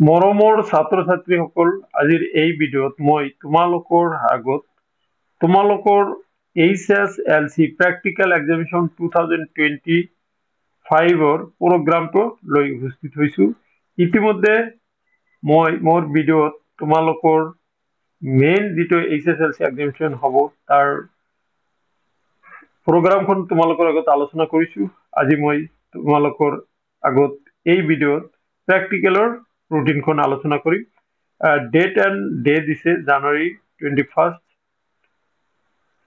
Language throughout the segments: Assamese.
মৰমৰ ছাত্ৰ ছাত্ৰীসকল, আজিৰ এই ভিডিঅ'ত মই তোমালোকৰ আগত তোমালোকৰ HSLC প্ৰেক্টিকেল এক্সামিনেশ্যন 2025 প্ৰগ্ৰামটো লৈ উপস্থিত হৈছো। ইতিমধ্যে মই মোৰ ভিডিঅ'ত তোমালোকৰ মেইন যিটো HSLC এক্সামিনেশ্যন হ'ব তাৰ প্ৰগ্ৰামখন তোমালোকৰ আগত আলোচনা কৰিছো। আজি মই তোমালোকৰ আগত এই ভিডিঅ'ত প্ৰেক্টিকেলৰ ৰুটিনখন আলোচনা কৰিম। ডেট এণ্ড ডে দিছে জানুৱাৰী 21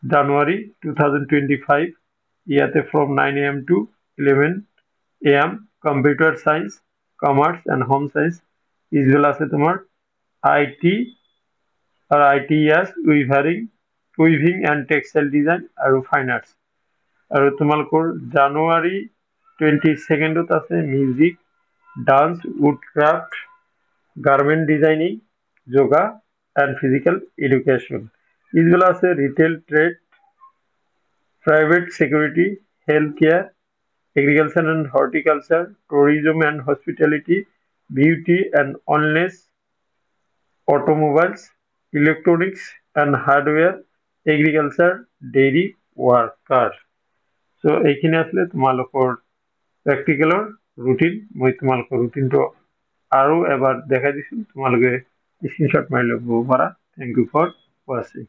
জানুৱাৰী 2025। ইয়াতে from 9 AM to 11 AM computer science, commerce and home science. ইজুৱেল আছে তোমাৰ IT আৰু ITES, weaving and textile design আৰু ফাইন আৰ্টছ। আৰু তোমালোকৰ জানুৱাৰী 22ত আছে music, dance, woodcraft, garment designing, yoga and physical education. ইজুৱেল আছে retail trade, private security, health care, agriculture and horticulture, tourism and hospitality, beauty and wellness, automobiles, electronics and hardware, agriculture, dairy worker. So এইখিনি আসলে তোমালোকৰ প্ৰেক্টিকেলৰ ৰুটিন। মই তোমালোকৰ ৰুটিনটো আৰু এবাৰ দেখাই দিছো, তোমালোকে স্ক্ৰীনশ্বট মাৰি ল'ব পাৰা। Thank you for watching.